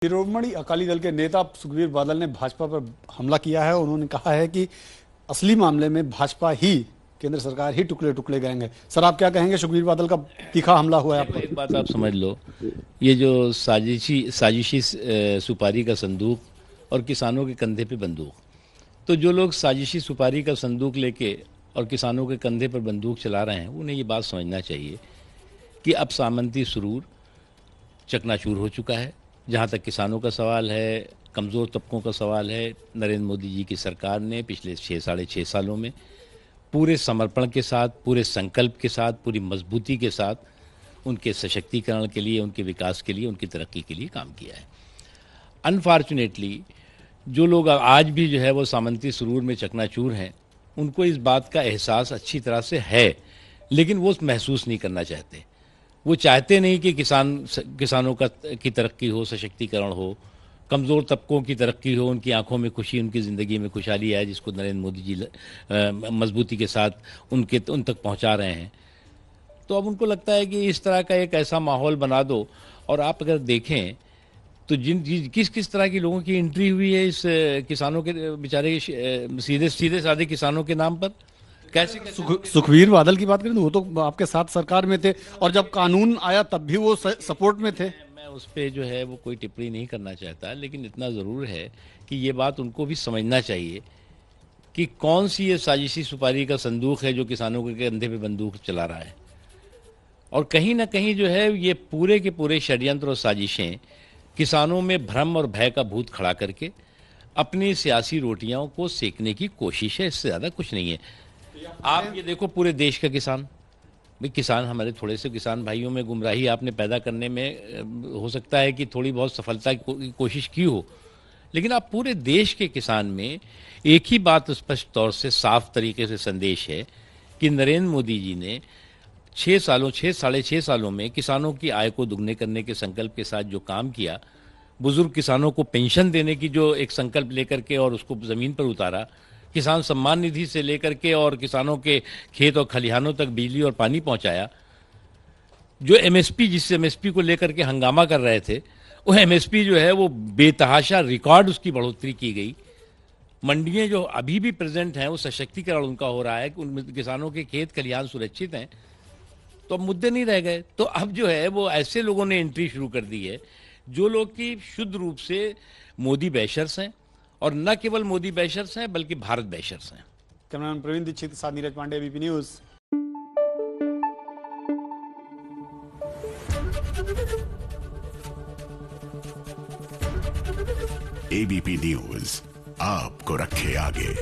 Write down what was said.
शिरोमणि अकाली दल के नेता सुखबीर बादल ने भाजपा पर हमला किया है। उन्होंने कहा है कि असली मामले में भाजपा ही, केंद्र सरकार ही टुकड़े टुकड़े गएंगे। सर, आप क्या कहेंगे? सुखबीर बादल का तीखा हमला हुआ है आप पर। एक बात आप समझ लो, ये जो साजिशी सुपारी का संदूक और किसानों के कंधे पे बंदूक, तो जो लोग साजिशी सुपारी का संदूक लेके और किसानों के कंधे पर बंदूक चला रहे हैं, उन्हें ये बात समझना चाहिए कि अब सामंती सुरूर चकनाचूर हो चुका है। जहाँ तक किसानों का सवाल है, कमज़ोर तबकों का सवाल है, नरेंद्र मोदी जी की सरकार ने पिछले 6 सालों में पूरे समर्पण के साथ, पूरे संकल्प के साथ, पूरी मजबूती के साथ उनके सशक्तिकरण के लिए, उनके विकास के लिए, उनकी तरक्की के लिए काम किया है। अनफॉर्चुनेटली जो लोग आज भी जो है वो सामंती सुरूर में चकनाचूर हैं, उनको इस बात का एहसास अच्छी तरह से है, लेकिन वो महसूस नहीं करना चाहते। वो चाहते नहीं कि किसानों की तरक्की हो, सशक्तिकरण हो, कमज़ोर तबकों की तरक्की हो, उनकी आंखों में खुशी, उनकी ज़िंदगी में खुशहाली आए, जिसको नरेंद्र मोदी जी मजबूती के साथ उन तक पहुंचा रहे हैं। तो अब उनको लगता है कि इस तरह का एक ऐसा माहौल बना दो। और आप अगर देखें तो किस किस तरह के लोगों की एंट्री हुई है इस किसानों के बेचारे सीधे साधे किसानों के नाम पर, कैसे सुखबीर बादल की बात करें तो वो तो आपके साथ सरकार में थे, और जब कानून आया तब भी वो सपोर्ट में थे। मैं उस पर जो है वो कोई टिप्पणी नहीं करना चाहता, लेकिन इतना ज़रूर है कि ये बात उनको भी समझना चाहिए कि कौन सी ये साजिशी सुपारी का संदूक है जो किसानों के कंधे पे बंदूक चला रहा है। और कहीं ना कहीं जो है ये पूरे के पूरे षड्यंत्र और साजिशें किसानों में भ्रम और भय का भूत खड़ा करके अपनी सियासी रोटियों को सेकने की कोशिश है, इससे ज़्यादा कुछ नहीं है। आप ये देखो, पूरे देश का किसान, भाई किसान, हमारे थोड़े से किसान भाइयों में गुमराही आपने पैदा करने में हो सकता है कि थोड़ी बहुत सफलता की कोशिश की हो, लेकिन आप पूरे देश के किसान में एक ही बात स्पष्ट तौर से, साफ तरीके से संदेश है कि नरेंद्र मोदी जी ने 6 सालों में किसानों की आय को दुगने करने के संकल्प के साथ जो काम किया, बुजुर्ग किसानों को पेंशन देने की जो एक संकल्प लेकर के और उसको ज़मीन पर उतारा, किसान सम्मान निधि से लेकर के और किसानों के खेत और खलिहानों तक बिजली और पानी पहुंचाया, जो एमएसपी, जिस एमएसपी को लेकर के हंगामा कर रहे थे, वो एमएसपी जो है वो बेतहाशा रिकॉर्ड उसकी बढ़ोतरी की गई। मंडियां जो अभी भी प्रेजेंट हैं, वो सशक्तिकरण उनका हो रहा है कि उन किसानों के खेत खलिहान सुरक्षित हैं, तो अब मुद्दे नहीं रह गए। तो अब जो है वो ऐसे लोगों ने एंट्री शुरू कर दी है जो लोग कि शुद्ध रूप से मोदी बैशर्स हैं, और न केवल मोदी बैशर्स हैं बल्कि भारत बैशर्स हैं। कैमरामैन प्रवीण दीक्षित के साथ Neeraj Pandey, ABP News. ABP News आपको रखे आगे।